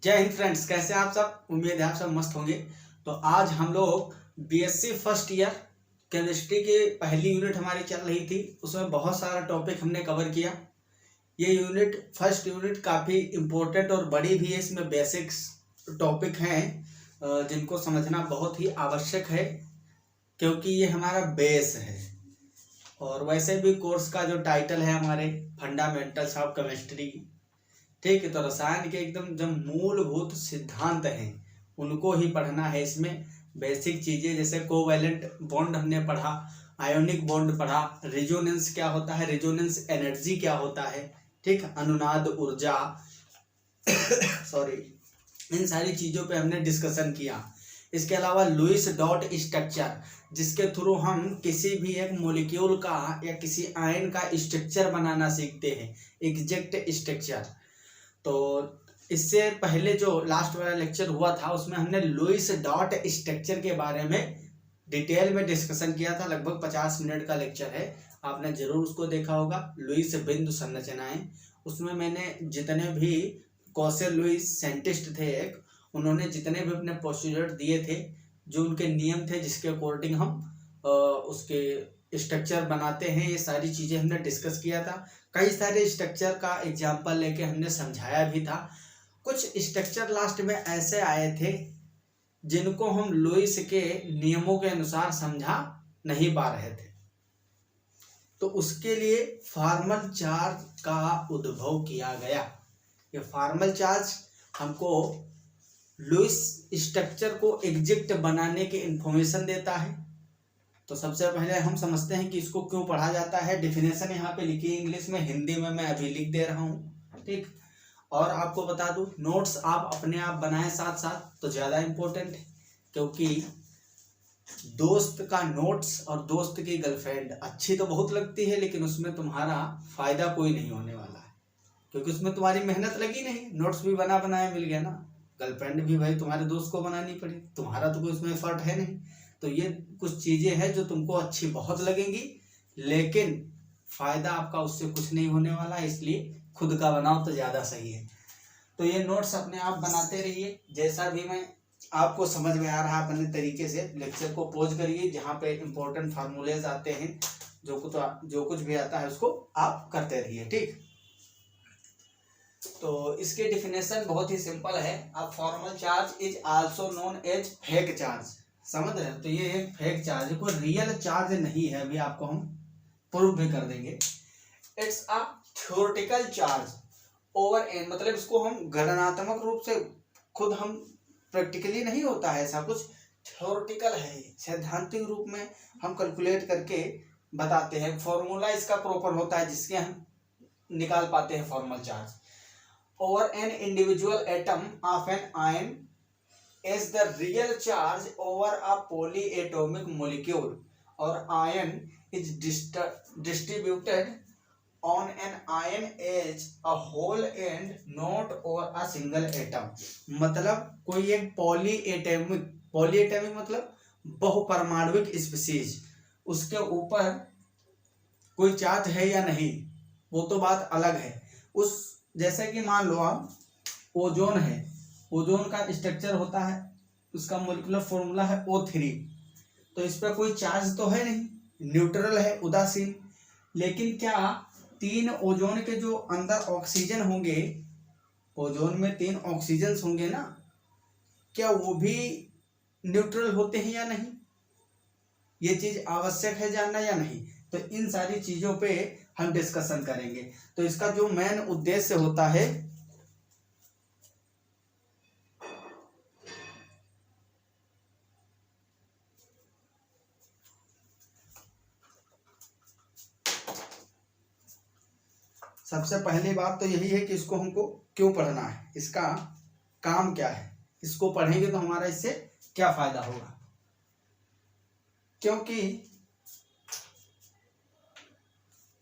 जय हिंद फ्रेंड्स, कैसे हैं आप सब। उम्मीद है आप सब मस्त होंगे। तो आज हम लोग बीएससी फर्स्ट ईयर केमिस्ट्री की पहली यूनिट हमारी चल रही थी। उसमें बहुत सारा टॉपिक हमने कवर किया। ये यूनिट फर्स्ट यूनिट काफ़ी इम्पोर्टेंट और बड़ी भी है। इसमें बेसिक्स टॉपिक हैं जिनको समझना बहुत ही आवश्यक है, क्योंकि ये हमारा बेस है। और वैसे भी कोर्स का जो टाइटल है हमारे फंडामेंटल्स ऑफ केमिस्ट्री, ठीक है। तो रसायन के एकदम जो मूलभूत सिद्धांत हैं उनको ही पढ़ना है। इसमें बेसिक चीज़ें जैसे कोवैलेंट बॉन्ड हमने पढ़ा, आयोनिक बॉन्ड पढ़ा, रेजोनेंस क्या होता है, रेजोनेंस एनर्जी क्या होता है, ठीक, अनुनाद ऊर्जा सॉरी, इन सारी चीज़ों पे हमने डिस्कशन किया। इसके अलावा लुईस डॉट स्ट्रक्चर, जिसके थ्रू हम किसी भी एक मॉलिक्यूल का या किसी आयन का स्ट्रक्चर बनाना सीखते हैं, एग्जैक्ट स्ट्रक्चर। तो इससे पहले जो लास्ट वाला लेक्चर हुआ था उसमें हमने लुईस डॉट स्ट्रक्चर के बारे में डिटेल में डिस्कशन किया था। लगभग 50 मिनट का लेक्चर है, आपने जरूर उसको देखा होगा। लुईस बिंदु संरचनाएं, उसमें मैंने जितने भी कॉसेल लुईस साइंटिस्ट थे एक, उन्होंने जितने भी अपने पोस्टुलेट दिए थे, जो उनके नियम थे जिसके अकॉर्डिंग हम उसके स्ट्रक्चर बनाते हैं, ये सारी चीज़ें हमने डिस्कस किया था। कई सारे स्ट्रक्चर का एग्जाम्पल लेके हमने समझाया भी था। कुछ स्ट्रक्चर लास्ट में ऐसे आए थे जिनको हम लुईस के नियमों के अनुसार समझा नहीं पा रहे थे, तो उसके लिए फॉर्मल चार्ज का उद्भव किया गया। ये फॉर्मल चार्ज हमको लुईस स्ट्रक्चर को एग्जैक्ट बनाने की इंफॉर्मेशन देता है। तो सबसे पहले हम समझते हैं कि इसको क्यों पढ़ा जाता है। डेफिनेशन यहाँ पे लिखी है इंग्लिश में, हिंदी में मैं अभी लिख दे रहा हूँ, ठीक। और आपको बता दूँ, नोट्स आप अपने आप बनाएं साथ साथ तो ज़्यादा इम्पोर्टेंट है, क्योंकि दोस्त का नोट्स और दोस्त की गर्लफ्रेंड अच्छी तो बहुत लगती है, लेकिन उसमें तुम्हारा फ़ायदा कोई नहीं होने वाला है, क्योंकि उसमें तुम्हारी मेहनत लगी नहीं। नोट्स भी बना बनाया मिल गया ना, गर्लफ्रेंड भी भाई तुम्हारे दोस्त को बनानी पड़ी, तुम्हारा तो कोई उसमें एफर्ट है नहीं। तो ये कुछ चीज़ें हैं जो तुमको अच्छी बहुत लगेंगी, लेकिन फ़ायदा आपका उससे कुछ नहीं होने वाला है, इसलिए खुद का बनाओ तो ज़्यादा सही है। तो ये नोट्स अपने आप बनाते रहिए। जैसा भी मैं आपको समझ में आ रहा है अपने तरीके से लेक्चर को पॉज करिए, जहाँ पे इंपॉर्टेंट फार्मूलेज आते हैं, जो कुछ भी आता है उसको आप करते रहिए, ठीक। तो इसकी डेफिनेशन बहुत ही सिंपल है। अब formal charge is also known as fake charge, समझ रहे हो। तो ये एक फेक चार्ज है, कोई रियल चार्ज नहीं है। अभी आपको हम प्रूव भी कर देंगे। It's a theoretical charge over an, मतलब इसको हम गणनात्मक रूप से, खुद हम प्रैक्टिकली नहीं होता है ऐसा कुछ, थ्योरेटिकल है, सैद्धांतिक रूप में हम कैलकुलेट करके बताते हैं। फॉर्मूला इसका प्रॉपर होता है जिसके हम निकाल पाते हैं formal charge. Over an individual atom of an ion is the real charge over a polyatomic molecule, or ion is distributed on an ion as a whole and not over a single atom। मतलब कोई एक polyatomic मतलब बहुपरमाणुविक species, उसके ऊपर कोई charge है या नहीं वो तो बात अलग है। उस जैसे कि मान लो आप ओजोन है, ओजोन का स्ट्रक्चर होता है, उसका मोलिकुलर फॉर्मूला है O3। तो इस पर कोई चार्ज तो है नहीं, न्यूट्रल है, उदासीन। लेकिन क्या 3 ओजोन के जो अंदर ऑक्सीजन होंगे, ओजोन में 3 ऑक्सीजन होंगे ना, क्या वो भी न्यूट्रल होते हैं या नहीं? ये चीज आवश्यक है जानना या नहीं? तो इन सारी चीजों पे हम डिस्कशन करेंगे। तो इसका जो मेन उद्देश्य होता है, सबसे पहली बात तो यही है कि इसको हमको क्यों पढ़ना है, इसका काम क्या है, इसको पढ़ेंगे तो हमारा इससे क्या फायदा होगा। क्योंकि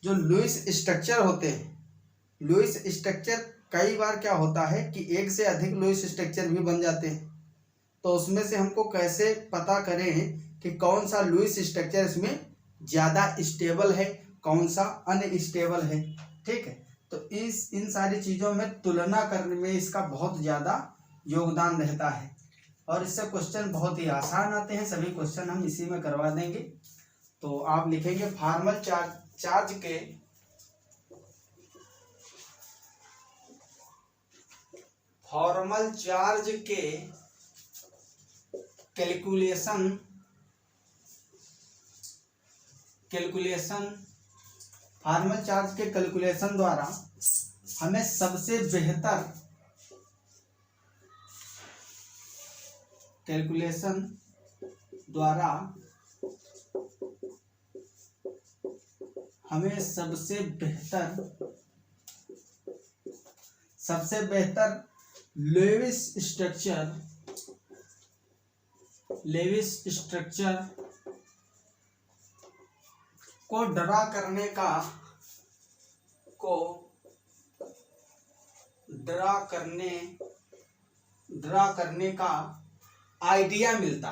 जो लुईस स्ट्रक्चर होते हैं, लुईस स्ट्रक्चर कई बार क्या होता है कि एक से अधिक लुईस स्ट्रक्चर भी बन जाते हैं। तो उसमें से हमको कैसे पता करें कि कौन सा लुईस स्ट्रक्चर इसमें ज़्यादा स्टेबल है, कौन सा अनस्टेबल है, ठीक है। तो इन सारी चीज़ों में तुलना करने में इसका बहुत ज़्यादा योगदान रहता है। और इससे क्वेश्चन बहुत ही आसान आते हैं, सभी क्वेश्चन हम इसी में करवा देंगे। तो आप लिखेंगे फॉर्मल चार्ज के कैलकुलेशन फॉर्मल चार्ज के कैलकुलेशन द्वारा हमें सबसे बेहतर लेविस स्ट्रक्चर को ड्रा करने का आइडिया मिलता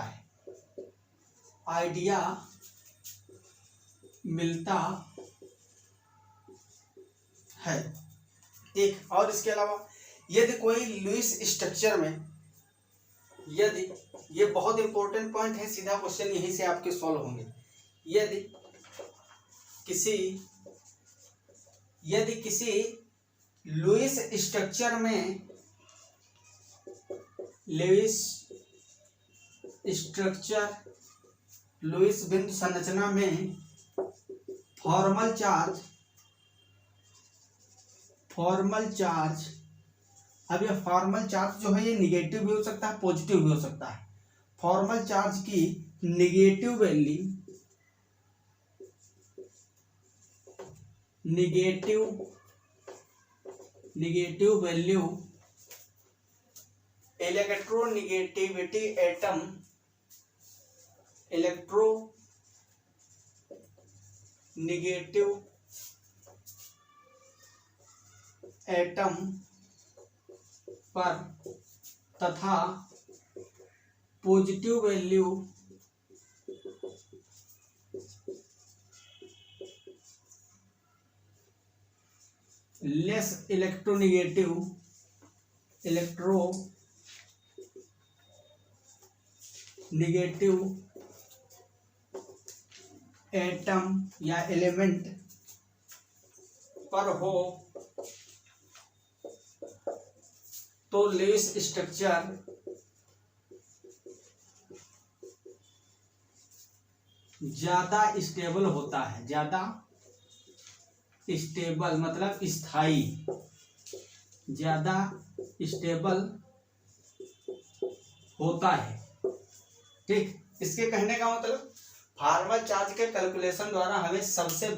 है। एक और इसके अलावा यदि कोई लुईस स्ट्रक्चर में, यदि ये बहुत इंपॉर्टेंट पॉइंट है, सीधा क्वेश्चन यहीं से आपके सॉल्व होंगे। यदि किसी लुईस बिंदु संरचना में फॉर्मल चार्ज, अब ये फॉर्मल चार्ज जो है ये निगेटिव भी हो सकता है, पॉजिटिव भी हो सकता है। फॉर्मल चार्ज की निगेटिव वैल्यू इलेक्ट्रोनेगेटिविटी एटम पर तथा positive value less electronegative atom या एलिमेंट पर हो तो लुईस स्ट्रक्चर ज्यादा स्टेबल होता है। ज्यादा स्टेबल मतलब स्थायी, ज्यादा स्टेबल होता है। ठीक, इसके कहने का मतलब फॉर्मल चार्ज के कैलकुलेशन द्वारा हमें सबसे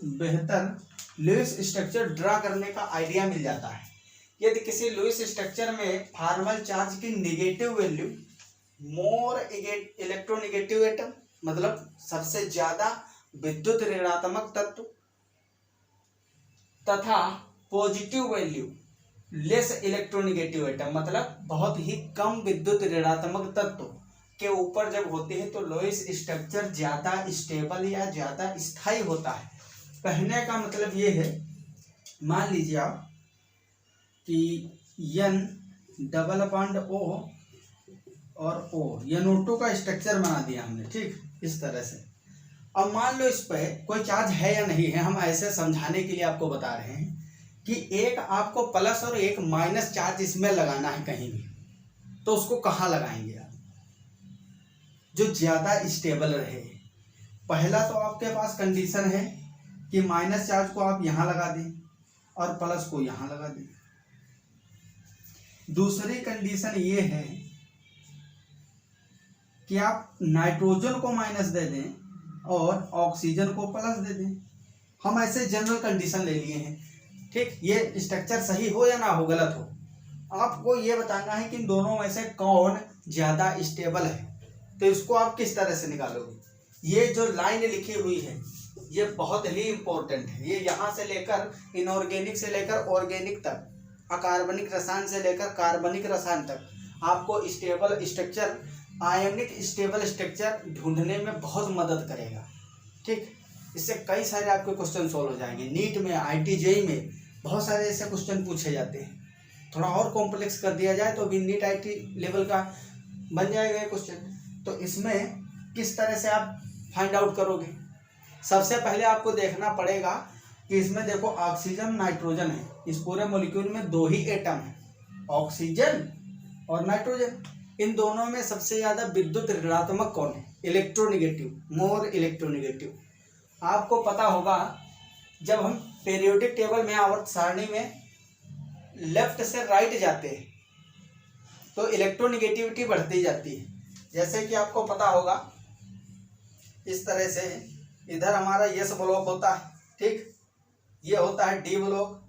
बेहतर लुईस स्ट्रक्चर ड्रा करने का आइडिया मिल जाता है। यदि किसी लुईस स्ट्रक्चर में फॉर्मल चार्ज की negative value more electronegative atom मतलब सबसे ज्यादा विद्युत ऋणात्मक तत्व तथा positive value less electronegative atom मतलब बहुत ही कम विद्युत ऋणात्मक तत्व के ऊपर जब होते हैं तो लुईस स्ट्रक्चर ज्यादा स्टेबल या ज्यादा स्थायी होता है। कहने का मतलब ये है, मान लीजिए आप कि N∬O और O NO2 का स्ट्रक्चर बना दिया हमने, ठीक, इस तरह से। अब मान लो इस पे कोई चार्ज है या नहीं है, हम ऐसे समझाने के लिए आपको बता रहे हैं कि एक आपको प्लस और एक माइनस चार्ज इसमें लगाना है कहीं भी, तो उसको कहाँ लगाएंगे आप जो ज्यादा स्टेबल रहे। पहला तो आपके पास कंडीशन है कि माइनस चार्ज को आप यहाँ लगा दें और प्लस को यहाँ लगा दें। दूसरी कंडीशन ये है कि आप नाइट्रोजन को माइनस दे दें और ऑक्सीजन को प्लस दे दें। हम ऐसे जनरल कंडीशन ले लिए हैं, ठीक। ये स्ट्रक्चर सही हो या ना हो, गलत हो, आपको ये बताना है कि इन दोनों में से कौन ज्यादा स्टेबल है। तो इसको आप किस तरह से निकालोगे? ये जो लाइन लिखी हुई है ये बहुत ही इंपॉर्टेंट है। ये यहाँ से लेकर इनऑर्गेनिक से लेकर ऑर्गेनिक तक, अकार्बनिक रसायन से लेकर कार्बनिक रसायन तक आपको स्टेबल स्ट्रक्चर, आयनिक स्टेबल स्ट्रक्चर ढूंढने में बहुत मदद करेगा, ठीक। इससे कई सारे आपके क्वेश्चन सॉल्व हो जाएंगे। नीट में, IIT JEE में बहुत सारे ऐसे क्वेश्चन पूछे जाते हैं। थोड़ा और कॉम्प्लेक्स कर दिया जाए तो भी नीट IIT लेवल का बन जाएगा ये क्वेश्चन। तो इसमें किस तरह से आप फाइंड आउट करोगे? सबसे पहले आपको देखना पड़ेगा कि इसमें देखो ऑक्सीजन नाइट्रोजन है, इस पूरे मॉलिक्यूल में 2 ही एटम है, ऑक्सीजन और नाइट्रोजन। इन दोनों में सबसे ज्यादा विद्युत ऋणात्मक कौन है? Electronegative, more electronegative. आपको पता होगा जब हम पीरियोडिक टेबल में आवर्त सारणी में लेफ्ट से राइट जाते हैं तो इलेक्ट्रोनिगेटिविटी बढ़ती जाती है। जैसे कि आपको पता होगा इस तरह से इधर हमारा यस ब्लॉक होता है, ठीक, ये होता है डी ब्लॉक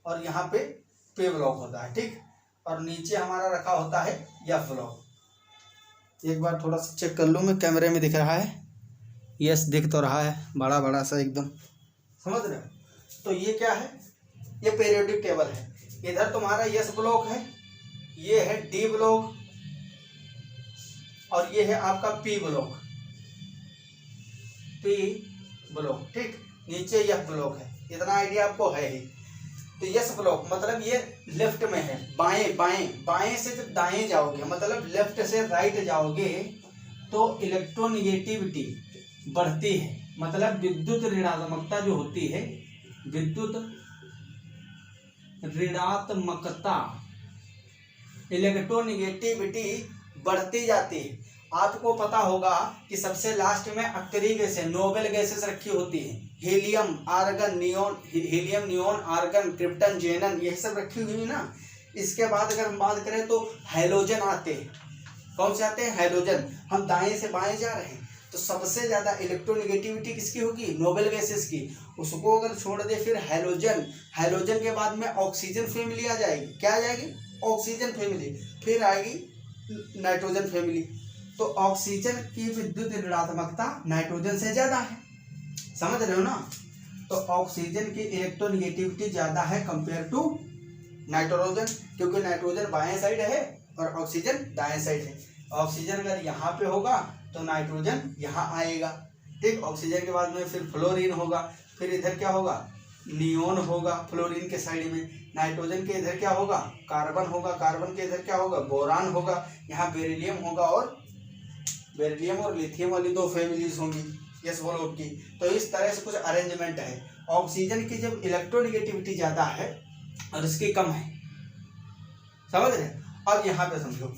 और यहाँ पे पी ब्लॉक होता है, ठीक, और नीचे हमारा रखा होता है एफ ब्लॉक। एक बार थोड़ा सा चेक कर लूँ मैं, कैमरे में दिख रहा है? यस दिख तो रहा है, बड़ा बड़ा सा एकदम, समझ रहे हो? तो ये क्या है? ये पीरियोडिक टेबल है। इधर तुम्हारा यस ब्लॉक है, ये है डी ब्लॉक और ये है आपका पी ब्लॉक, पी ब्लॉक, ठीक, नीचे यस ब्लॉक है। इतना आइडिया आपको है ही। तो यस ब्लॉक मतलब ये लेफ्ट में है, बाएं बाएं बाएं से जब दाएं जाओगे मतलब लेफ्ट से राइट जाओगे तो इलेक्ट्रोनिगेटिविटी बढ़ती है, मतलब विद्युत ऋणात्मकता जो होती है, विद्युत ऋणात्मकता, इलेक्ट्रोनिगेटिविटी बढ़ती जाती है। आपको पता होगा कि सबसे लास्ट में अक्तरी गैसें, नोबेल गैसेस रखी होती है, helium, argon, neon, helium, neon, argon, krypton, xenon, यही सब रखी हुई है ना। इसके बाद अगर हम बात करें तो हैलोजन आते हैं। कौन से आते हैं? हैलोजन। हम दाएं से बाएं जा रहे हैं तो सबसे ज्यादा इलेक्ट्रोनिगेटिविटी किसकी होगी? नोबेल गैसेस की। उसको अगर छोड़ दे फिर हैलोजन, हैलोजन के बाद में ऑक्सीजन फैमिली आ जाएगी। क्या आ जाएगी? Oxygen family. फिर आएगी नाइट्रोजन फैमिली। तो ऑक्सीजन की विद्युत ऋणात्मकता नाइट्रोजन से ज्यादा है, समझ रहे हो ना? तो ऑक्सीजन की इलेक्ट्रोनिगेटिविटी ज्यादा है कंपेयर टू नाइट्रोजन, क्योंकि नाइट्रोजन बाएं साइड है और ऑक्सीजन दाएं साइड है। ऑक्सीजन अगर यहाँ पे होगा तो नाइट्रोजन यहाँ आएगा, ठीक। ऑक्सीजन के बाद में फिर फ्लोरीन होगा, फिर इधर क्या होगा? नियोन होगा फ्लोरीन के साइड में। नाइट्रोजन के इधर क्या होगा? कार्बन होगा। कार्बन के इधर क्या होगा? बोरान होगा। यहाँ बेरिलियम होगा और बेरिलियम और लिथियम वाली 2 फैमिलीज होंगी यस ब्लॉक की। तो इस तरह से कुछ अरेंजमेंट है। ऑक्सीजन की जब इलेक्ट्रोनिगेटिविटी ज्यादा है और इसकी कम है, समझ रहे? अब यहाँ पे समझो,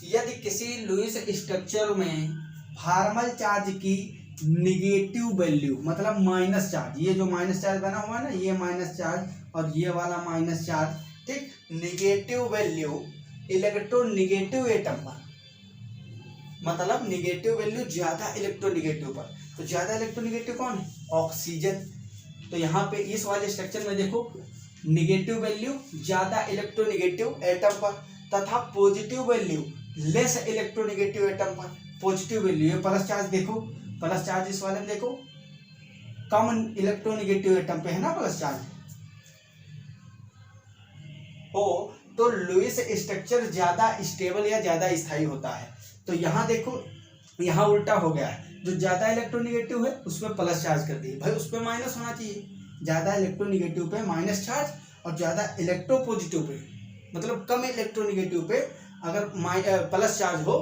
यदि किसी लुईस स्ट्रक्चर में फॉर्मल चार्ज की निगेटिव वैल्यू मतलब माइनस चार्ज, ये जो माइनस चार्ज बना हुआ है ना, ये माइनस चार्ज और ये वाला माइनस चार्ज, ठीक, निगेटिव वैल्यू इलेक्ट्रोनिगेटिव एटम पर, मतलब निगेटिव वैल्यू ज्यादा इलेक्ट्रोनिगेटिव पर। तो ज्यादा इलेक्ट्रोनिगेटिव कौन है? ऑक्सीजन। तो यहाँ पे इस वाले स्ट्रक्चर में देखो, निगेटिव वैल्यू ज्यादा इलेक्ट्रोनिगेटिव एटम पर तथा positive value less electronegative atom पर। पॉजिटिव वैल्यू ये प्लस चार्ज देखो, प्लस चार्ज इस वाले में देखो, कम इलेक्ट्रोनिगेटिव एटम पे है ना प्लस चार्ज हो, तो लुईस स्ट्रक्चर ज्यादा स्टेबल या ज्यादा स्थायी होता है। तो यहाँ देखो, यहाँ उल्टा हो गया है, जो ज्यादा इलेक्ट्रोनिगेटिव है उस पर प्लस चार्ज कर दिए, भाई उस पर माइनस होना चाहिए। ज्यादा इलेक्ट्रोनिगेटिव पे माइनस चार्ज और ज्यादा इलेक्ट्रोपॉजिटिव पे मतलब कम इलेक्ट्रोनिगेटिव पे अगर प्लस चार्ज हो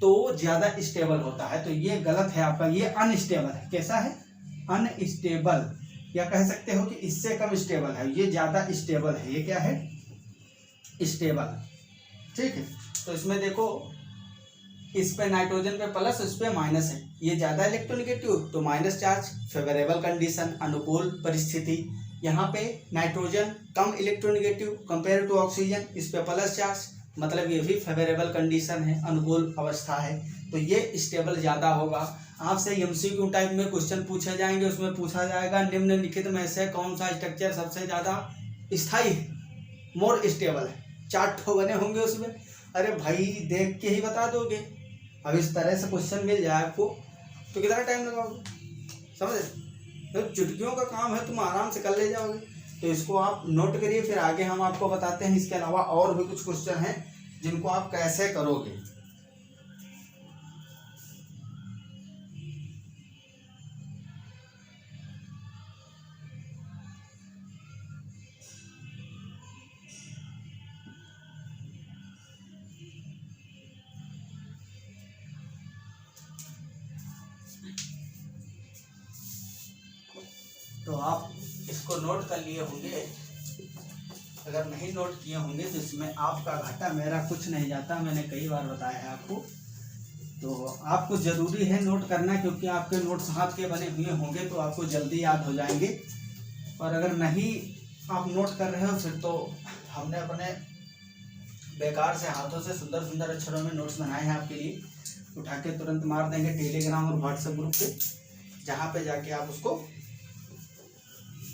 तो ज्यादा स्टेबल होता है। तो ये गलत है आपका, ये अनस्टेबल है। कैसा है? अनस्टेबल, या कह सकते हो कि इससे कम स्टेबल है। ये ज्यादा स्टेबल है, ये क्या है? स्टेबल, ठीक है। तो इसमें देखो, इस पे नाइट्रोजन पे प्लस, इस पे माइनस है। ये ज्यादा इलेक्ट्रोनिगेटिव तो माइनस चार्ज, फेवरेबल कंडीशन, अनुकूल परिस्थिति। यहाँ पे नाइट्रोजन कम इलेक्ट्रोनिगेटिव कंपेयर टू ऑक्सीजन, इस पे प्लस चार्ज, मतलब ये भी फेवरेबल कंडीशन है, अनुकूल अवस्था है। तो ये स्टेबल ज्यादा होगा। आपसे एमसीक्यू टाइप में क्वेश्चन पूछे जाएंगे, उसमें पूछा जाएगा निम्नलिखित में से कौन सा स्ट्रक्चर सबसे ज्यादा स्थायी है, मोर स्टेबल है। 4 ठो बने होंगे उसमें, अरे भाई देख के ही बता दोगे। अब इस तरह से क्वेश्चन मिल जाए आपको तो कितना टाइम लगाओगे, समझे? तो चुटकियों का काम है, तुम आराम से कर ले जाओगे। तो इसको आप नोट करिए, फिर आगे हम आपको बताते हैं। इसके अलावा और भी कुछ क्वेश्चन हैं जिनको आप कैसे करोगे। तो आप इसको नोट कर लिए होंगे। अगर नहीं नोट किए होंगे तो इसमें आपका घाटा, मेरा कुछ नहीं जाता, मैंने कई बार बताया है आपको। तो आपको ज़रूरी है नोट करना, क्योंकि आपके नोट्स हाथ के बने हुए होंगे तो आपको जल्दी याद हो जाएंगे। और अगर नहीं आप नोट कर रहे हो फिर तो हमने अपने बेकार से हाथों से सुंदर सुंदर अक्षरों में नोट्स बनाए हैं आपके लिए। उठा के तुरंत मार देंगे टेलीग्राम और व्हाट्सएप ग्रुप पे, जहाँ पे जाके आप उसको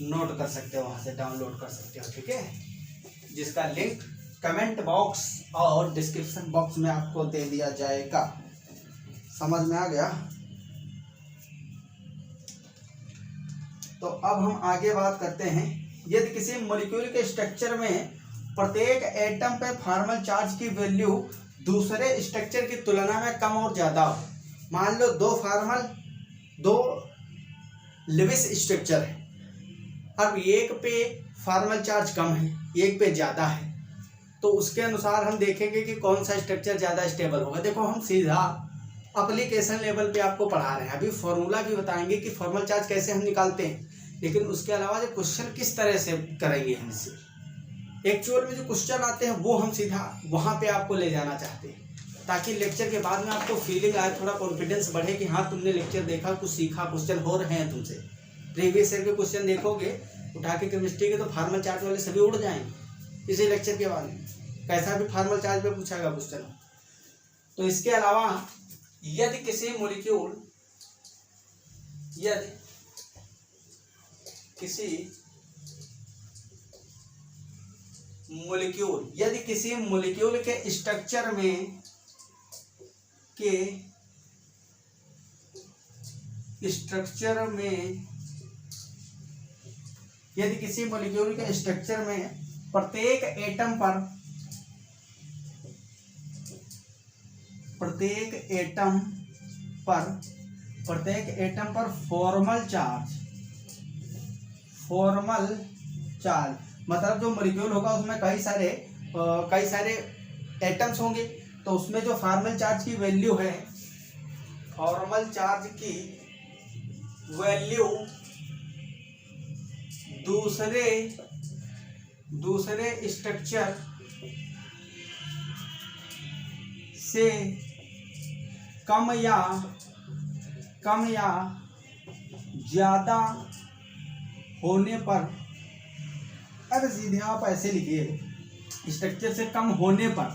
नोट कर सकते हो, वहाँ से डाउनलोड कर सकते हो, ठीक है। जिसका लिंक कमेंट बॉक्स और डिस्क्रिप्शन बॉक्स में आपको दे दिया जाएगा। समझ में आ गया? तो अब हम आगे बात करते हैं। यदि किसी मॉलिक्यूल के स्ट्रक्चर में प्रत्येक एटम पे फॉर्मल चार्ज की वैल्यू दूसरे स्ट्रक्चर की तुलना में कम और ज्यादा हो। मान लो दो लिविस स्ट्रक्चर है, अब एक पे फॉर्मल चार्ज कम है, एक पे ज्यादा है, तो उसके अनुसार हम देखेंगे कि कौन सा स्ट्रक्चर ज्यादा स्टेबल होगा। देखो हम सीधा एप्लीकेशन लेवल पे आपको पढ़ा रहे हैं, अभी फॉर्मूला भी बताएंगे कि फॉर्मल चार्ज कैसे हम निकालते हैं, लेकिन उसके अलावा जो क्वेश्चन किस तरह से करेंगे हम इससे, एक्चुअल में जो क्वेश्चन आते हैं वो हम सीधा वहाँ पे आपको ले जाना चाहते हैं, ताकि लेक्चर के बाद में आपको फीलिंग आए, थोड़ा कॉन्फिडेंस बढ़े कि हाँ तुमने लेक्चर देखा, कुछ सीखा, क्वेश्चन हो रहे हैं तुमसे। प्रीवियस ईयर के क्वेश्चन देखोगे उठा के केमिस्ट्री के, तो फार्मल चार्ज वाले सभी उड़ जाएंगे इसी लेक्चर के बाद में, कैसा भी फार्मल चार्ज पे पूछागा क्वेश्चन। तो इसके अलावा यदि किसी मॉलिक्यूल के स्ट्रक्चर में यदि किसी मॉलिक्यूल के स्ट्रक्चर में प्रत्येक एटम पर फॉर्मल चार्ज मतलब जो मॉलिक्यूल होगा उसमें कई सारे एटम्स होंगे, तो उसमें जो फॉर्मल चार्ज की वैल्यू है, फॉर्मल चार्ज की वैल्यू दूसरे स्ट्रक्चर से कम या ज्यादा होने पर, अरे सीधे आप ऐसे लिखिए, स्ट्रक्चर से कम होने पर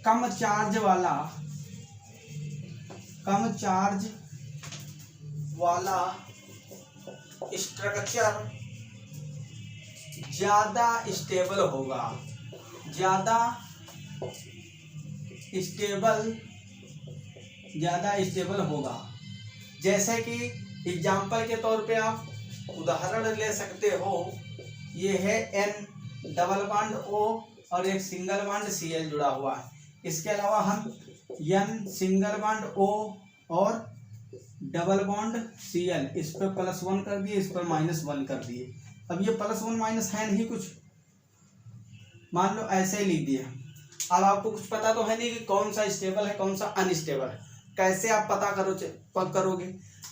कम चार्ज वाला स्ट्रक्चर ज्यादा स्टेबल होगा। जैसे कि एग्जाम्पल के तौर पे आप उदाहरण ले सकते हो, ये है N डबल बॉन्ड O और एक सिंगल बॉन्ड Cl जुड़ा हुआ है। इसके अलावा हम N सिंगल बॉन्ड O और डबल बॉन्ड Cl, इस पर +1 कर दिए, इस पर -1 कर दिए। अब ये +1 माइनस है नहीं कुछ, मान लो ऐसे ही लिख दिया। अब आपको कुछ पता तो है नहीं कि कौन सा स्टेबल है कौन सा अनस्टेबल है, कैसे आप पता करोगे?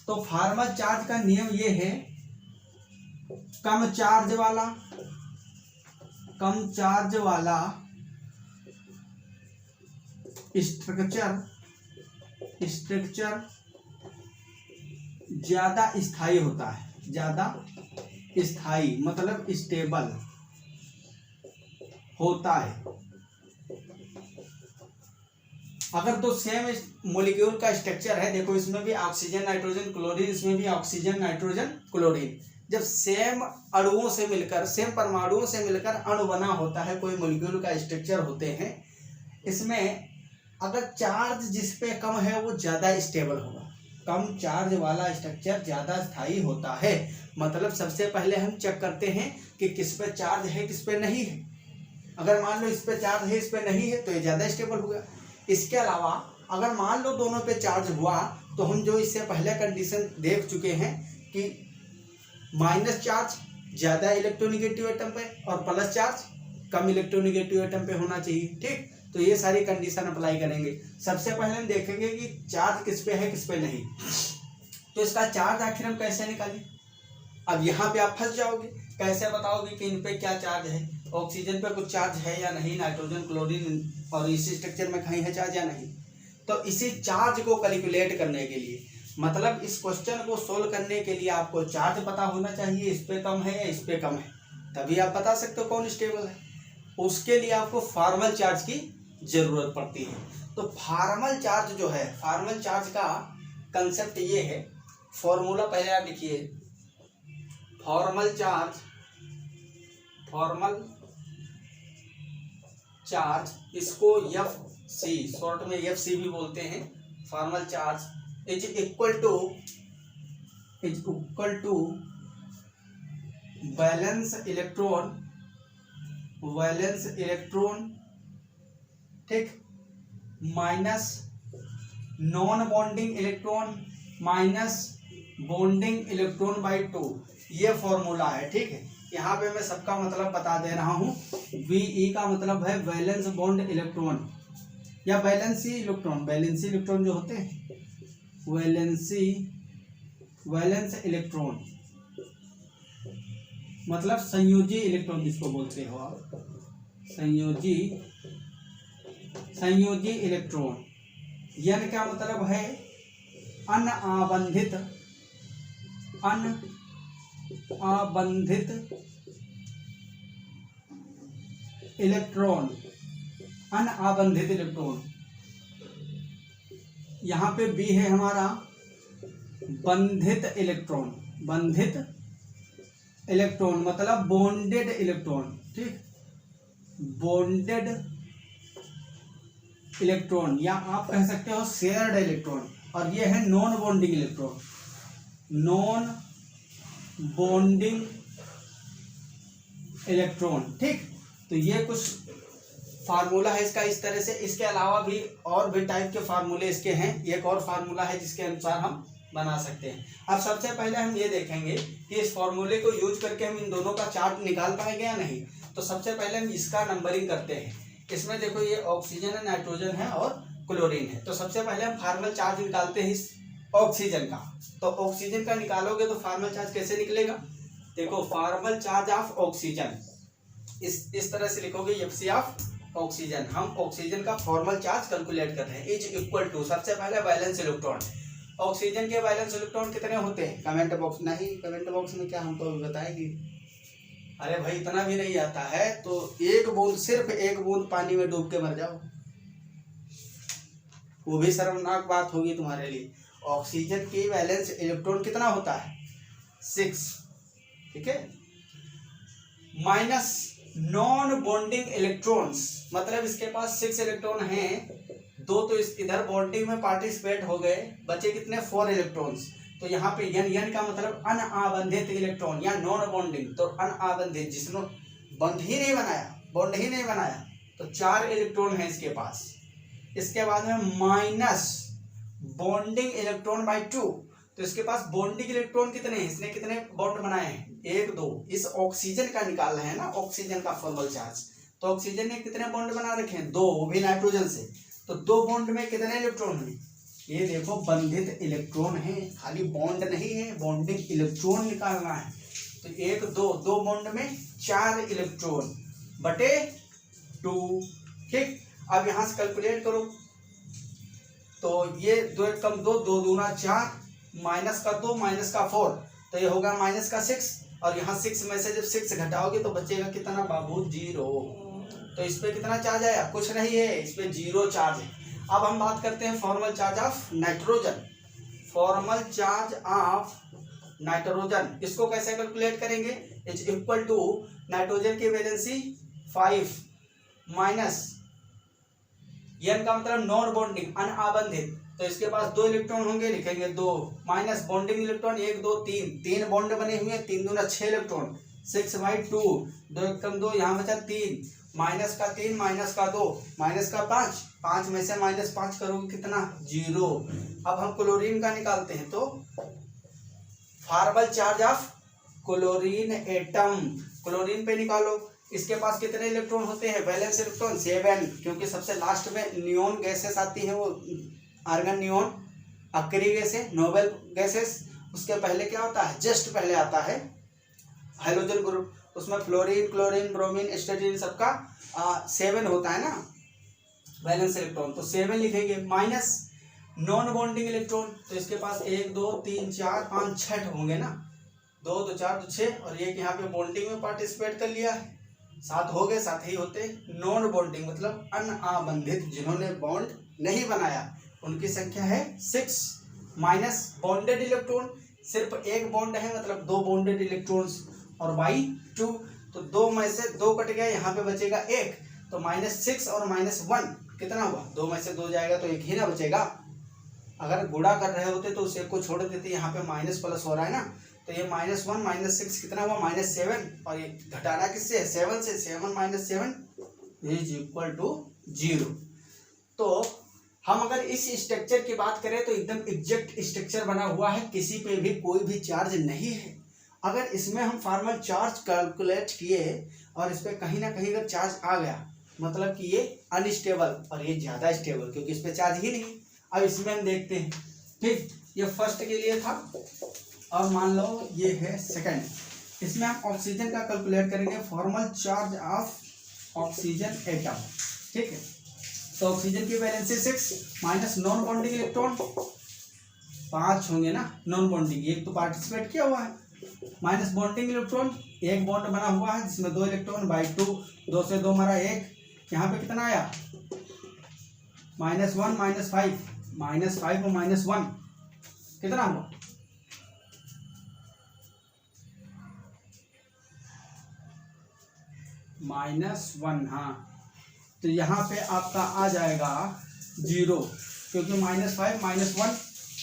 तो फॉर्मल चार्ज का नियम ये है, कम चार्ज वाला स्ट्रक्चर ज्यादा स्थायी होता है, मतलब स्टेबल होता है। अगर दो सेम मॉलिक्यूल का स्ट्रक्चर है, देखो इसमें भी ऑक्सीजन नाइट्रोजन क्लोरीन, इसमें भी ऑक्सीजन नाइट्रोजन क्लोरीन, जब सेम अणुओं से मिलकर, सेम परमाणुओं से मिलकर अणु बना होता है, कोई मॉलिक्यूल का स्ट्रक्चर होते हैं, इसमें अगर चार्ज जिस पे कम है वो ज्यादा स्टेबल होगा, कम चार्ज वाला स्ट्रक्चर ज्यादा स्थायी होता है। मतलब सबसे पहले हम चेक करते हैं कि किस पे चार्ज है किस पे नहीं है। अगर मान लो इस पे चार्ज है इस पे नहीं है तो ये ज्यादा स्टेबल होगा। इसके अलावा अगर मान लो दोनों पे चार्ज हुआ, तो हम जो इससे पहले कंडीशन देख चुके हैं कि माइनस चार्ज ज्यादा इलेक्ट्रोनेगेटिव एटम पे और प्लस चार्ज कम इलेक्ट्रोनेगेटिव एटम पे होना चाहिए, ठीक। तो ये सारी कंडीशन अप्लाई करेंगे। सबसे पहले हम देखेंगे कि चार्ज किस पे है किस पे नहीं। तो इसका चार्ज आखिर हम कैसे निकालें। अब यहाँ पे आप फंस जाओगे, कैसे बताओगे कि इन पे क्या चार्ज है, ऑक्सीजन पे कुछ चार्ज है या नहीं, नाइट्रोजन क्लोरीन और इसी स्ट्रक्चर में कहीं है चार्ज या नहीं। तो इसी चार्ज को कैलकुलेट करने के लिए, मतलब इस क्वेश्चन को सोल्व करने के लिए आपको चार्ज पता होना चाहिए, इस पे कम है या इस पे कम है, तभी आप बता सकते हो कौन स्टेबल है। उसके लिए आपको फॉर्मल चार्ज की जरूरत पड़ती है। तो फॉर्मल चार्ज जो है, फॉर्मल चार्ज का कंसेप्ट ये है, फॉर्मूला पहले आप लिखिए। फॉर्मल चार्ज इसको FC शॉर्ट में FC भी बोलते हैं। Formal charge is equal to valence electron ठीक, minus non bonding electron minus bonding electron by 2। ये फॉर्मूला है, ठीक है। यहाँ पे मैं सबका मतलब बता दे रहा हूँ। VE का मतलब है वैलेंस बॉन्ड इलेक्ट्रॉन या वैलेंसी इलेक्ट्रॉन जो होते हैं, वैलेंस इलेक्ट्रॉन मतलब संयोजी इलेक्ट्रॉन जिसको बोलते हो आप, संयोजी इलेक्ट्रॉन। N का मतलब है अनाबंधित इलेक्ट्रॉन, अनाबंधित इलेक्ट्रॉन। यहाँ पे B है हमारा बंधित इलेक्ट्रॉन मतलब बॉन्डेड इलेक्ट्रॉन, ठीक, बॉन्डेड इलेक्ट्रॉन या आप कह सकते हो शेयर्ड इलेक्ट्रॉन। और ये है non bonding electron, non bonding electron, ठीक। तो ये कुछ फार्मूला है इसका इस तरह से। इसके अलावा भी और भी टाइप के फार्मूले इसके हैं। एक और फार्मूला है जिसके अनुसार हम बना सकते हैं। अब सबसे पहले हम ये देखेंगे कि इस फार्मूले को यूज करके हम इन दोनों का चार्ज निकाल पाएंगे या नहीं। तो सबसे पहले हम इसका नंबरिंग करते हैं। इसमें देखो ये ऑक्सीजन है, नाइट्रोजन है और क्लोरीन है। तो सबसे पहले हम फॉर्मल चार्ज निकालते हैं इस ऑक्सीजन का। तो ऑक्सीजन का निकालोगे तो फॉर्मल चार्ज कैसे निकलेगा, देखो फॉर्मल चार्ज ऑफ ऑक्सीजन इस तरह से लिखोगे, FC ऑफ ऑक्सीजन। हम ऑक्सीजन का फॉर्मल चार्ज कैलकुलेट कर रहे हैं। इज इक्वल टू सबसे पहले वैलेंस इलेक्ट्रॉन। ऑक्सीजन के वैलेंस इलेक्ट्रॉन कितने होते हैं, कमेंट बॉक्स नहीं, कमेंट बॉक्स में क्या हमको बताएगी। अरे भाई इतना भी नहीं आता है तो एक बूंद, सिर्फ एक बूंद पानी में डूब के मर जाओ, वो भी शर्मनाक बात होगी तुम्हारे लिए। ऑक्सीजन की वैलेंस इलेक्ट्रॉन कितना होता है 6, ठीक है। माइनस नॉन बॉन्डिंग इलेक्ट्रॉन्स मतलब इसके पास 6 इलेक्ट्रॉन हैं, 2 तो इस इधर बॉन्डिंग में पार्टिसिपेट हो गए, बचे कितने 4 इलेक्ट्रॉन्स। तो यहाँ पे N का मतलब अनाबंधित इलेक्ट्रॉन या नॉन बॉन्डिंग। तो अनाबंधित जिसने बॉन्ड ही नहीं बनाया तो 4 इलेक्ट्रॉन है इसके पास। इसके बाद में माइनस बॉन्डिंग इलेक्ट्रॉन बाई 2। तो इसके पास बॉन्डिंग इलेक्ट्रॉन कितने हैं, इसने कितने बॉन्ड बनाए हैं 1 2। इस ऑक्सीजन का निकाल रहे हैं ना, ऑक्सीजन का फॉर्मल चार्ज। तो ऑक्सीजन ने कितने बॉन्ड बना रखे हैं 2, वो भी नाइट्रोजन से। तो 2 बॉन्ड में कितने इलेक्ट्रॉन हैं, ये देखो बंधित इलेक्ट्रॉन है, खाली बॉन्ड नहीं है, बॉन्डिंग इलेक्ट्रॉन निकालना है। तो 1 2 बॉन्ड में 4 इलेक्ट्रॉन बटे 2, ठीक। अब यहाँ से कैलकुलेट करो तो ये 2 1 कम 2, 2 दूना 4, माइनस का 2 माइनस का 4, तो ये होगा माइनस का 6। और यहाँ 6 में से जब 6 घटाओगे तो बचेगा कितना बाबू 0। तो इस पे कितना चार्ज आया, कुछ नहीं है, इस पे 0 चार्ज है। अब हम बात करते हैं formal charge of nitrogen. Formal charge of nitrogen इसको कैसे कैलकुलेट करेंगे, इज इक्वल टू नाइट्रोजन की वैलेंसी 5 माइनस N का मतलब नॉन बॉन्डिंग अनाबंधित। तो इसके पास 2 इलेक्ट्रॉन होंगे, लिखेंगे 2 माइनस बॉन्डिंग इलेक्ट्रॉन 1 2 3 बॉन्ड बने हुए हैं, 3 दूना 6 इलेक्ट्रॉन, 6/2, 2 1 कम 2, यहाँ बचा 3, माइनस का 3 माइनस का 2 माइनस का 5, 5 में से -5 करोगे कितना 0। अब हम क्लोरीन का निकालते हैं। तो formal charge of chlorine atom, chlorine पे निकालो। इसके पास कितने इलेक्ट्रॉन होते हैं? वैलेंस इलेक्ट्रॉन 7, क्योंकि सबसे लास्ट में नियोन गैसेस आती हैं, वो आर्गन नियोन, अक्री गैसेस, नोबेल गैसेस। उसके पहले क्या होता है? जस्ट पहले आता है हाइड्रोजन ग्रुप, उसमें फ्लोरीन, क्लोरीन, ब्रोमीन, एस्टरीन सबका 7 होता है ना वैलेंस इलेक्ट्रॉन, तो 7 लिखेंगे। माइनस नॉन बॉन्डिंग इलेक्ट्रॉन, तो इसके पास 1 2 3 4 5 6 होंगे ना, 2 2 4 2 6, और एक यहाँ पे बॉन्डिंग में पार्टिसिपेट कर लिया है, 7 हो गए, 7 ही होते। नॉन बॉन्डिंग मतलब अनाबंधित, जिन्होंने बॉन्ड नहीं बनाया, उनकी संख्या है 6। माइनस बॉन्डेड इलेक्ट्रॉन, सिर्फ एक बॉन्ड है मतलब 2 बॉन्डेड इलेक्ट्रॉन्स, और बाई 2, तो 2 में से 2 कट गया, यहाँ पे बचेगा 1, तो -6 और -1 कितना हुआ? 2 में से 2 जाएगा तो 1 ही ना बचेगा। अगर गुणा कर रहे होते तो उस एक को छोड़ देते, यहाँ पे माइनस प्लस हो रहा है ना, तो ये -1 -6 कितना हुआ? -7, और ये घटाना किससे? 7 से, 7 - 7 = 0। तो हम अगर इस स्ट्रक्चर की बात करें तो एकदम एग्जैक्ट स्ट्रक्चर बना हुआ है, किसी पे भी कोई भी चार्ज नहीं है। अगर इसमें हम फॉर्मल चार्ज कैलकुलेट किए और इस पर कहीं ना कहीं अगर चार्ज आ गया, मतलब कि ये अनस्टेबल और ये ज़्यादा स्टेबल, क्योंकि इस पर चार्ज ही नहीं। अब इसमें हम देखते हैं, ठीक, ये फर्स्ट के लिए था, और मान लो ये है सेकंड। इसमें हम ऑक्सीजन का कैलकुलेट करेंगे, formal charge of oxygen atom, ठीक है। तो ऑक्सीजन की valency 6 minus non bonding electron 5 होंगे ना, नॉन बॉन्डिंग एक तो पार्टिसिपेट किया हुआ है, माइनस बॉन्डिंग इलेक्ट्रॉन, एक बॉन्ड बना हुआ है जिसमें 2 इलेक्ट्रॉन, बाई 2, 2 से 2 मरा 1, यहाँ पे कितना आया? -1 -5, -5 और -1 कितना हुआ? -1, हाँ, तो यहाँ पे आपका आ जाएगा 0, क्योंकि -5 -1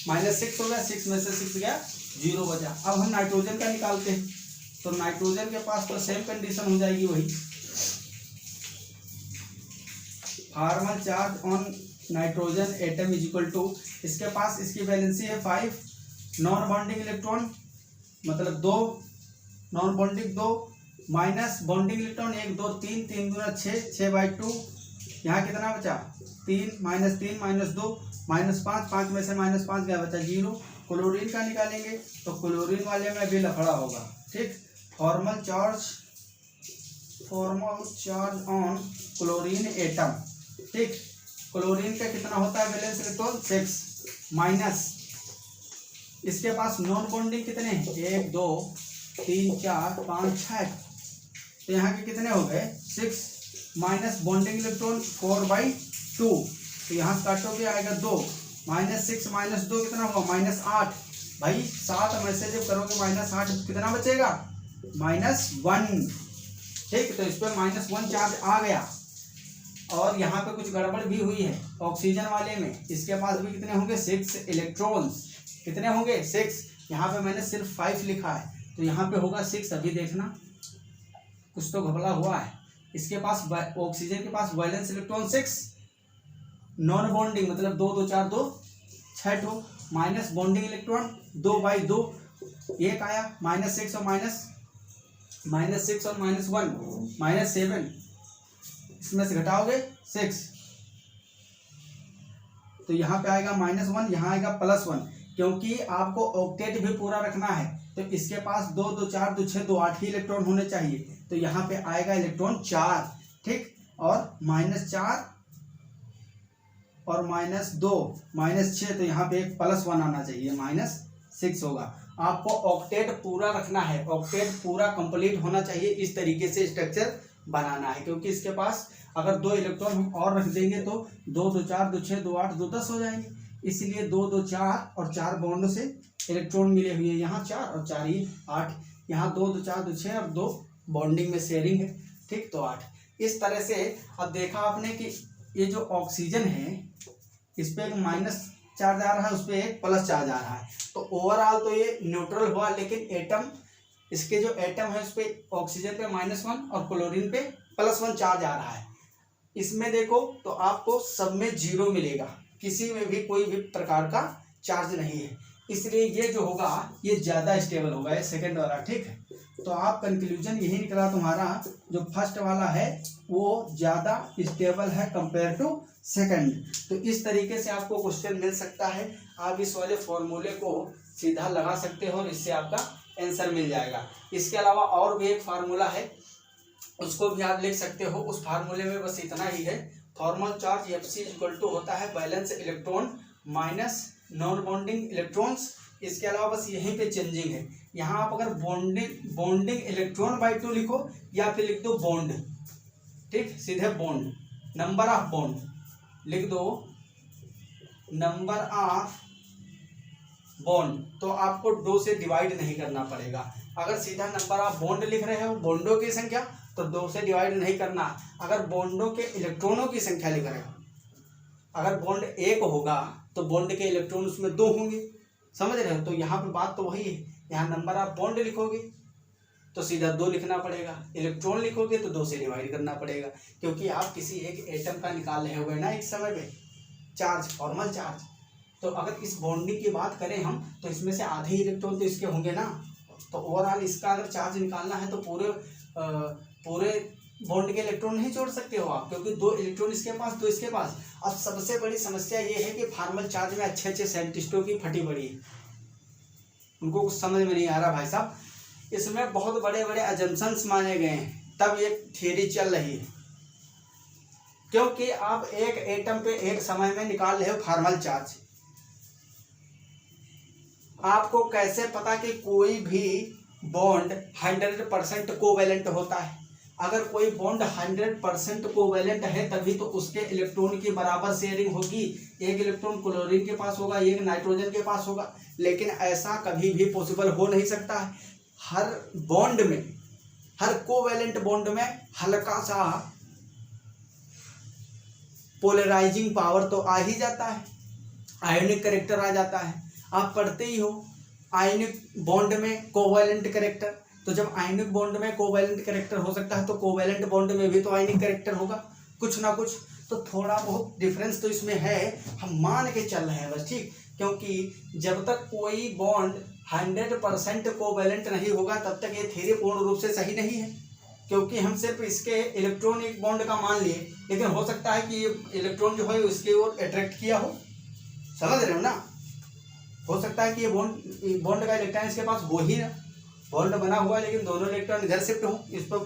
-6 हो गया, 6 में से 6 गया, 0 बचा। अब हम नाइट्रोजन का निकालते हैं, तो नाइट्रोजन के पास तो सेम कंडीशन हो जाएगी वही, formal charge on nitrogen atom = इसके पास इसकी वैलेंसी है 5, नॉन बॉन्डिंग इलेक्ट्रॉन मतलब 2, non bonding 2, minus bonding electron 1 2 3, 3 दूना 6, 6/2, यहाँ कितना बचा? 3 -3 -2 -5, 5 में से -5 क्या बचा? 0। क्लोरीन का निकालेंगे तो क्लोरीन वाले में भी लफड़ा होगा, ठीक। Formal charge on chlorine atom, ठीक। क्लोरीन का कितना होता है वैलेंस इलेक्ट्रॉन? 6, माइनस इसके पास नॉन बॉन्डिंग कितने हैं? 1 2 3 4 5 6, तो यहाँ के कितने हो गए? 6, माइनस बॉन्डिंग इलेक्ट्रॉन 4/2, तो यहाँ से काटोगे आएगा 2, -6 -2 कितना हुआ? -8। भाई 7 में से जब करोगे -8 कितना बचेगा? -1, ठीक। तो इस पर -1 चार्ज आ गया, और यहाँ पे कुछ गड़बड़ भी हुई है ऑक्सीजन वाले में, इसके पास भी कितने होंगे? 6 इलेक्ट्रॉन्स, कितने होंगे? 6। यहाँ पे मैंने सिर्फ 5 लिखा है, तो यहाँ पे होगा 6। अभी देखना कुछ तो घपला हुआ है। इसके पास ऑक्सीजन के पास वैलेंस इलेक्ट्रॉन 6, नॉन बॉन्डिंग मतलब 2 2 4 2 6 ठो, माइनस बॉन्डिंग इलेक्ट्रॉन 2/2 एक आया, -6 और -6 और -1 -7, इसमें से घटाओगे 6, तो यहाँ पे आएगा -1, यहाँ आएगा +1, क्योंकि आपको ऑक्टेट भी पूरा रखना है, तो इसके पास 2 2 4 2 6 2 8 ही इलेक्ट्रॉन होने चाहिए, तो यहाँ पे आएगा इलेक्ट्रॉन 4, ठीक। और -4 और -2 -6, तो यहाँ पे एक +1 आना चाहिए, -6 होगा। आपको ऑक्टेट पूरा रखना है, ऑक्टेट पूरा कंप्लीट होना चाहिए, इस तरीके से स्ट्रक्चर बनाना है, क्योंकि इसके पास अगर 2 इलेक्ट्रॉन हम और रख देंगे तो 2 2 4 2 6 2 8 2 10 हो जाएंगे, इसलिए 2 2 4 और 4 बॉन्ड से इलेक्ट्रॉन मिले हुए हैं, यहाँ 4 और 4 ही 8, यहाँ 2 2 4 2 6 और 2 बॉन्डिंग में शेयरिंग है, ठीक, तो 8। इस तरह से अब देखा आपने कि ये जो ऑक्सीजन है इस पर एक माइनस चार्ज आ रहा है, उस पर एक प्लस चार्ज आ रहा है, तो ओवरऑल तो ये न्यूट्रल हुआ, लेकिन एटम, इसके जो एटम है उस पर ऑक्सीजन पे -1 और क्लोरीन पे +1 चार्ज आ रहा है। इसमें देखो तो आपको सब में 0 मिलेगा, किसी में भी कोई भी प्रकार का चार्ज नहीं है। इसलिए ये जो होगा ये ज़्यादा स्टेबल होगा, ये सेकंड वाला, ठीक है। तो आप कंक्लूजन यही निकला तुम्हारा, जो फर्स्ट वाला है वो ज़्यादा स्टेबल है कंपेयर टू सेकंड। तो इस तरीके से आपको क्वेश्चन मिल सकता है, आप इस वाले फॉर्मूले को सीधा लगा सकते हो और इससे आपका आंसर मिल जाएगा। इसके अलावा और भी एक फार्मूला है, उसको भी आप लिख सकते हो। उस फार्मूले में बस इतना ही है, formal charge Fc equal to होता है valence electron minus non bonding electrons. इसके अलावा बस यहीं पे चेंजिंग है, यहाँ आप अगर बॉन्डिंग इलेक्ट्रॉन बाई 2 लिखो या फिर लिख दो बॉन्ड, ठीक, सीधे बॉन्ड, नंबर ऑफ बॉन्ड लिख दो, नंबर ऑफ बॉन्ड, तो आपको 2 से डिवाइड नहीं करना पड़ेगा। अगर सीधा नंबर ऑफ बॉन्ड लिख रहे हो, बॉन्डों की संख्या, तो 2 से डिवाइड नहीं करना। अगर बॉन्डों के इलेक्ट्रॉनों की संख्या लिख रहे हो, अगर बॉन्ड 1 होगा तो बॉन्ड के इलेक्ट्रॉन उसमें 2 होंगे, समझ रहे हो। तो यहाँ पे बात तो वही है, यहाँ नंबर ऑफ बॉन्ड लिखोगे तो सीधा 2 लिखना पड़ेगा, इलेक्ट्रॉन लिखोगे तो 2 से डिवाइड करना पड़ेगा, क्योंकि आप किसी एक एटम का निकाल रहे हो ना एक समय पे चार्ज, फॉर्मल चार्ज। तो अगर इस बॉन्डिंग की बात करें हम, तो इसमें से आधे इलेक्ट्रॉन तो इसके होंगे ना। तो ओवरऑल इसका अगर चार्ज निकालना है तो पूरे बॉन्ड के इलेक्ट्रॉन नहीं जोड़ सकते हो आप, क्योंकि 2 इलेक्ट्रॉन इसके पास, 2 इसके पास। अब सबसे बड़ी समस्या ये है कि फॉर्मल चार्ज में अच्छे अच्छे साइंटिस्टों की फटी पड़ी है, उनको कुछ समझ में नहीं आ रहा भाई साहब। इसमें बहुत बड़े बड़े अजम्पशंस माने गए हैं, तब ये थियरी चल रही है। क्योंकि आप एक एटम पे एक समय में निकाल रहे हो फॉर्मल चार्ज, आपको कैसे पता कि कोई भी बॉन्ड 100% कोवैलेंट होता है? अगर कोई बॉन्ड 100% कोवैलेंट है तभी तो उसके इलेक्ट्रॉन की बराबर शेयरिंग होगी। एक इलेक्ट्रॉन क्लोरीन के पास होगा, एक नाइट्रोजन के पास होगा, लेकिन ऐसा कभी भी पॉसिबल हो नहीं सकता है। हर बॉन्ड में, हर कोवैलेंट बॉन्ड में हल्का सा पोलराइजिंग पावर तो आ ही जाता है, आयोनिक कैरेक्टर आ जाता है। आप पढ़ते ही हो आयनिक बॉन्ड में कोवैलेंट कैरेक्टर, तो जब आयनिक बॉन्ड में कोवैलेंट कैरेक्टर हो सकता है तो कोवैलेंट बॉन्ड में भी तो आयनिक कैरेक्टर होगा कुछ ना कुछ। तो थोड़ा बहुत डिफरेंस तो इसमें है, हम मान के चल रहे हैं बस, ठीक। क्योंकि जब तक कोई बॉन्ड 100% कोवैलेंट नहीं होगा तब तक ये थ्योरी पूर्ण रूप से सही नहीं है, क्योंकि हम सिर्फ इसके इलेक्ट्रॉनिक बॉन्ड का मान लिए, लेकिन हो सकता है कि ये इलेक्ट्रॉन जो है उसकी ओर अट्रैक्ट किया हो, समझ रहे हो ना। हो सकता है कि ये बॉन्ड का इलेक्ट्रॉन इसके पास हो ही ना, बॉन्ड बना हुआ है लेकिन दोनों इलेक्ट्रॉन इधर शिफ्ट हो, इस पर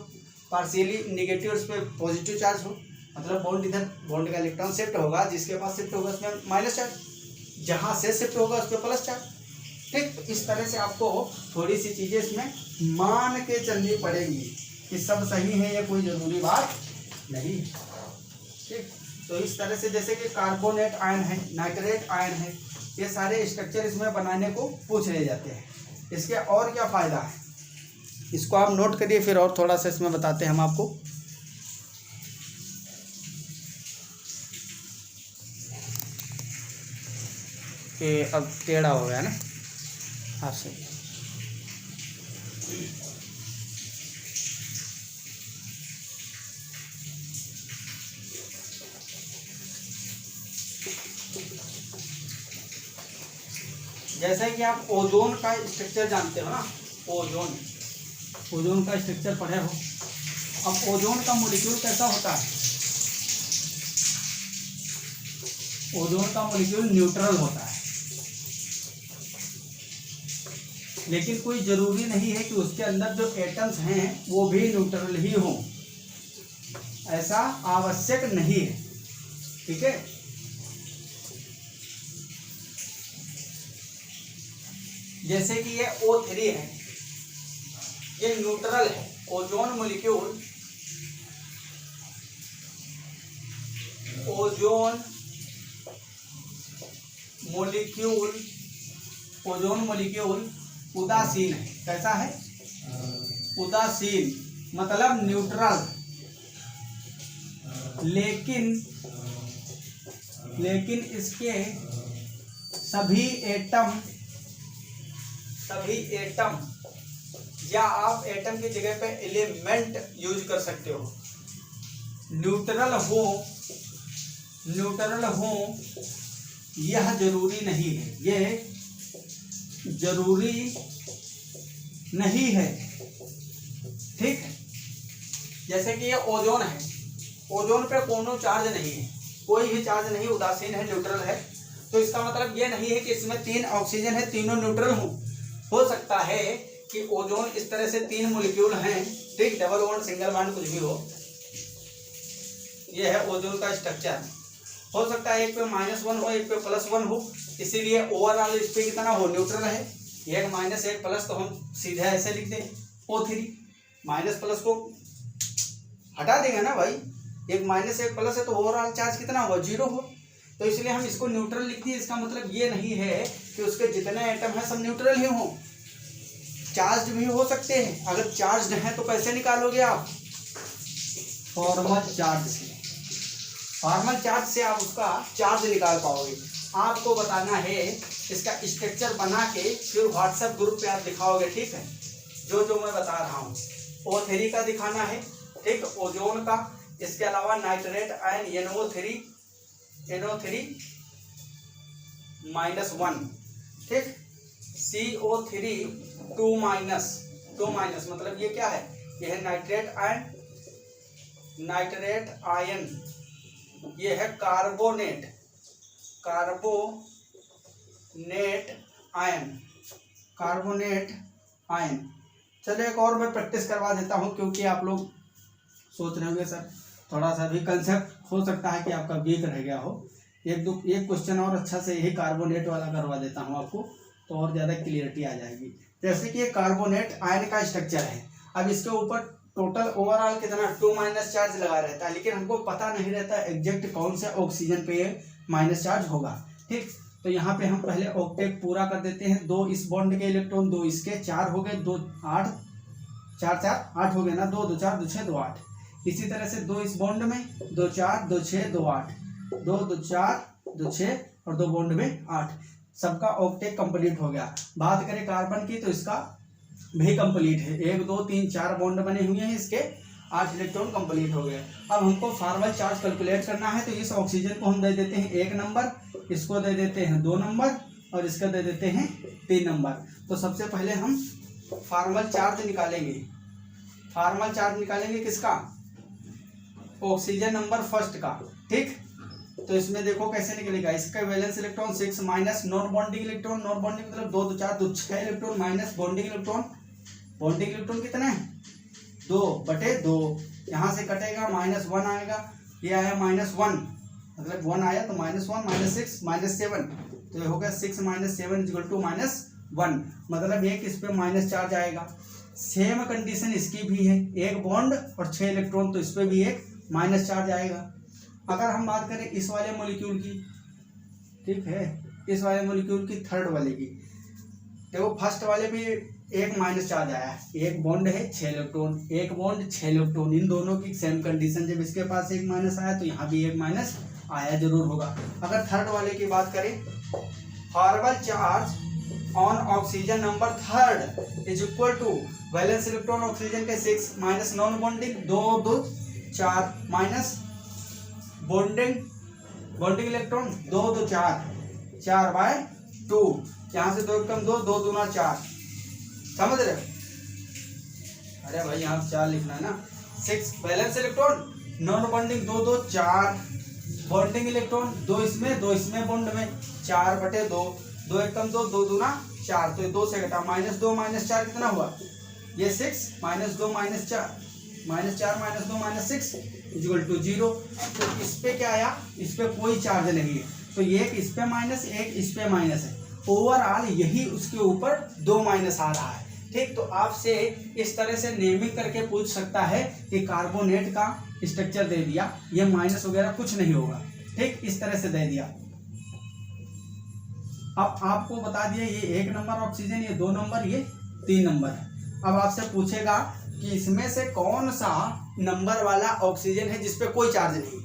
पार्शियली निगेटिव, इस पर पॉजिटिव चार्ज हो, मतलब बॉन्ड इधर, बॉन्ड का इलेक्ट्रॉन शिफ्ट होगा, जिसके पास शिफ्ट होगा उसमें माइनस चार्ज, जहाँ से शिफ्ट होगा उस पर प्लस चार्ज, ठीक। तो इस तरह से आपको थोड़ी सी चीज़ें इसमें मान के चलनी पड़ेंगी कि सब सही है, ये कोई ज़रूरी बात नहीं, ठीक। तो इस तरह से जैसे कि कार्बोनेट आयन है, नाइट्रेट आयन है, ये सारे स्ट्रक्चर इसमें बनाने को पूछ ले जाते हैं। इसके और क्या फ़ायदा है इसको आप नोट करिए, फिर और थोड़ा सा इसमें बताते हैं हम आपको। ये अब टेढ़ा हो गया ना आपसे। जैसे कि आप ओजोन का स्ट्रक्चर जानते हो ना, ओजोन का स्ट्रक्चर पढ़े हो। अब ओजोन का मॉलिक्यूल कैसा होता है? ओजोन का मॉलिक्यूल न्यूट्रल होता है, लेकिन कोई जरूरी नहीं है कि उसके अंदर जो एटम्स हैं वो भी न्यूट्रल ही हों, ऐसा आवश्यक नहीं है, ठीक है। जैसे कि ये O3 है, ये न्यूट्रल है, ओजोन मॉलिक्यूल उदासीन है। कैसा है? उदासीन मतलब न्यूट्रल, लेकिन इसके सभी एटम या आप एटम की जगह पे एलिमेंट यूज कर सकते हो, न्यूट्रल हो यह जरूरी नहीं है। ये जरूरी नहीं है, ठीक है। जैसे कि ये ओजोन है, ओजोन पे कोनो चार्ज नहीं है, कोई भी चार्ज नहीं, उदासीन है, न्यूट्रल है। तो इसका मतलब ये नहीं है कि इसमें 3 ऑक्सीजन है, तीनों न्यूट्रल हो सकता है कि ओजोन इस तरह से 3 मॉलिक्यूल हैं, ठीक, डबल बॉन्ड सिंगल बॉन्ड कुछ भी हो। ये है ओजोन का स्ट्रक्चर। हो सकता है एक पे -1 हो, एक पे +1 हो, इसीलिए ओवरऑल इस पे कितना हो, न्यूट्रल है। एक माइनस एक प्लस तो हम सीधे ऐसे लिख दें O3, माइनस प्लस को हटा देंगे ना भाई, एक माइनस एक प्लस है तो ओवरऑल चार्ज कितना होगा, 0 हो। तो इसलिए हम इसको न्यूट्रल लिख दिए। इसका मतलब ये नहीं है कि उसके जितने एटम हैं सब न्यूट्रल ही हों, चार्ज भी हो सकते हैं। अगर चार्ज है तो कैसे निकालोगे आप, फॉर्मल चार्ज से। फॉर्मल चार्ज से आप उसका चार्ज निकाल पाओगे। आपको बताना है, इसका स्ट्रक्चर बना के फिर व्हाट्सएप ग्रुप पे आप दिखाओगे, ठीक है, जो मैं बता रहा हूँ। O3 का दिखाना है, ठीक, ओजोन का। इसके अलावा नाइट्रेट आयन NO3 -1, ठीक, CO3 2 माइनस मतलब ये क्या है, ये है नाइट्रेट आयन, ये है कार्बोनेट आयन। चलो एक और मैं प्रैक्टिस करवा देता हूँ, क्योंकि आप लोग सोच रहे होंगे सर थोड़ा सा भी कंसेप्ट हो सकता है कि आपका वीक रह गया हो। एक क्वेश्चन और अच्छा से यही कार्बोनेट वाला करवा देता हूँ आपको, तो और ज़्यादा क्लियरिटी आ जाएगी। जैसे कि ये कार्बोनेट आयन का स्ट्रक्चर है। अब इसके ऊपर टोटल ओवरऑल कितना 2- चार्ज लगा रहता है, लेकिन हमको पता नहीं रहता एग्जैक्ट कौन से ऑक्सीजन पे ये माइनस चार्ज होगा, ठीक। तो यहाँ पे हम पहले ऑक्टेट पूरा कर देते हैं। 2 इस बॉन्ड के इलेक्ट्रॉन, 2 इसके, 4 हो गए, 2 8 4 4 8 हो गए ना, 2 2 4 2 6 2 8। इसी तरह से 2 इस बॉन्ड में, 2 4 2 6 2 8, 2 2 4 2 6 और 2 बॉन्ड में 8। सबका ऑक्टेट कंप्लीट हो गया। बात करें कार्बन की तो इसका भी कंप्लीट है, 1 2 3 4 बॉन्ड बने हुए हैं, इसके 8 इलेक्ट्रॉन कंप्लीट हो गए। अब हमको फॉर्मल चार्ज कैलकुलेट करना है, तो इस ऑक्सीजन को हम दे देते हैं 1 नंबर, इसको दे देते हैं 2 नंबर और इसका दे देते हैं 3 नंबर। तो सबसे पहले हम फॉर्मल चार्ज निकालेंगे। फॉर्मल चार्ज निकालेंगे किसका, ऑक्सीजन नंबर फर्स्ट का, ठीक। तो इसमें देखो कैसे निकलेगा, इसका valence electron 6 minus non bonding electron, non bonding मतलब 2 2 4 2 6 electron minus bonding electron. Bonding electron कितना है, 2/2। यहाँ से कटेगा -1 आएगा, ये आया -1 मतलब 1 आया तो -1 -6 -7, तो ये हो गया 6 - 7 = -1, मतलब एक इस पे माइनस चार्ज आएगा। सेम कंडीशन इसकी भी है, 1 बॉन्ड और 6 इलेक्ट्रॉन, तो इस पे भी एक माइनस चार्ज आएगा। अगर हम बात करें इस वाले मॉलिक्यूल की, ठीक है, इस वाले मॉलिक्यूल की थर्ड वाले की, देखो फर्स्ट वाले भी एक माइनस चार्ज आया है, 1 बॉन्ड है 6 इलेक्ट्रॉन, 1 बॉन्ड 6 इलेक्ट्रॉन, इन दोनों की सेम कंडीशन। जब इसके पास एक माइनस आया तो यहाँ भी एक माइनस आया जरूर होगा। अगर थर्ड वाले की बात करें, formal charge on oxygen number third is equal to valence electron oxygen के 6 minus non bonding 2 2 4 minus bonding electron 2 2 4/2, यहाँ से 2 कम 2 2 दूना 4, समझ रहे हो। अरे भाई यहाँ 4 लिखना है ना। 6 balance electron, non bonding 2 2 4, bonding electron 2 इसमें 2 इसमें बॉन्ड में 4/2, 2 1 कम 2 2 दूना 4, तो ये 2 से घटा -2 -4 कितना हुआ, ये 6 -2 -4 -4 -2 -6 = 0। तो इस पे क्या आया, इस पे कोई चार्ज नहीं है, तो ये एक इस पे माइनस एक इस पे माइनस है, ओवरऑल यही उसके ऊपर 2 माइनस आ रहा है, ठीक। तो आपसे इस तरह से नेमिंग करके पूछ सकता है कि कार्बोनेट का स्ट्रक्चर दे दिया, ये माइनस वगैरह कुछ नहीं होगा, ठीक, इस तरह से दे दिया। अब आपको बता दिया ये 1 नंबर ऑक्सीजन, ये 2 नंबर, ये 3 नंबर है। अब आपसे पूछेगा कि इसमें से कौन सा नंबर वाला ऑक्सीजन है जिसपे कोई चार्ज नहीं,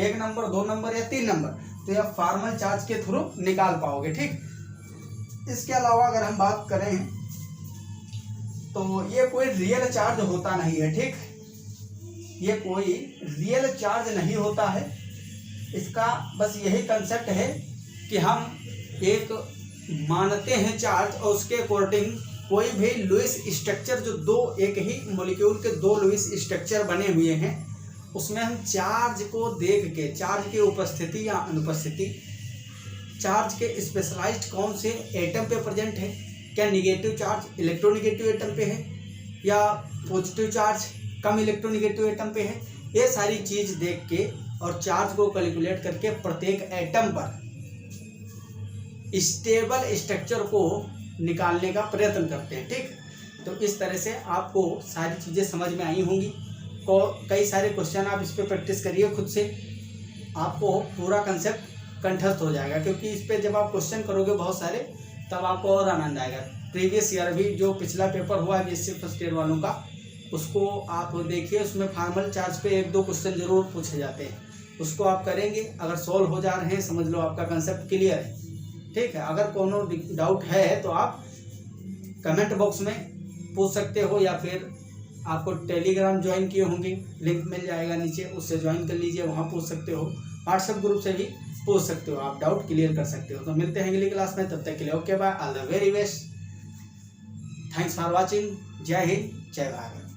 1 नंबर 2 नंबर या 3 नंबर, तो यह फॉर्मल चार्ज के थ्रू निकाल पाओगे, ठीक। इसके अलावा अगर हम बात करें तो ये कोई रियल चार्ज होता नहीं है, ठीक, ये कोई रियल चार्ज नहीं होता है। इसका बस यही कंसेप्ट है कि हम एक मानते हैं चार्ज और उसके अकॉर्डिंग कोई भी लुईस स्ट्रक्चर जो दो एक ही मॉलिक्यूल के दो लुईस स्ट्रक्चर बने हुए हैं उसमें हम चार्ज को देख के चार्ज की उपस्थिति या अनुपस्थिति, चार्ज के स्पेशलाइज्ड कौन से एटम पे प्रेजेंट है, क्या निगेटिव चार्ज इलेक्ट्रोनिगेटिव एटम पे है या पॉजिटिव चार्ज कम इलेक्ट्रोनिगेटिव एटम पे है, ये सारी चीज देख के और चार्ज को कैलकुलेट करके प्रत्येक एटम पर स्टेबल स्ट्रक्चर को निकालने का प्रयत्न करते हैं। ठीक, तो इस तरह से आपको सारी चीज़ें समझ में आई होंगी। कई सारे क्वेश्चन आप इस पर प्रैक्टिस करिए खुद से, आपको पूरा कंसेप्ट कंठस्थ हो जाएगा, क्योंकि इस पर जब आप क्वेश्चन करोगे बहुत सारे तब आपको और आनंद आएगा। प्रीवियस ईयर भी जो पिछला पेपर हुआ बीएससी फर्स्ट ईयर वालों का, उसको आप देखिए, उसमें फार्मल चार्ज पे 1-2 क्वेश्चन जरूर पूछे जाते हैं, उसको आप करेंगे, अगर सॉल्व हो जा रहे हैं समझ लो आपका कंसेप्ट क्लियर है। ठीक है, अगर कोनो डाउट है तो आप कमेंट बॉक्स में पूछ सकते हो, या फिर आपको टेलीग्राम ज्वाइन किए होंगे, लिंक मिल जाएगा नीचे, उससे ज्वाइन कर लीजिए, वहाँ पूछ सकते हो। व्हाट्सएप ग्रुप से भी पूछ सकते हो, आप डाउट क्लियर कर सकते हो। तो मिलते हैं अगली क्लास में, तब तक के लिए okay bye, all the very best, thanks for watching, जय हिंद जय भारत।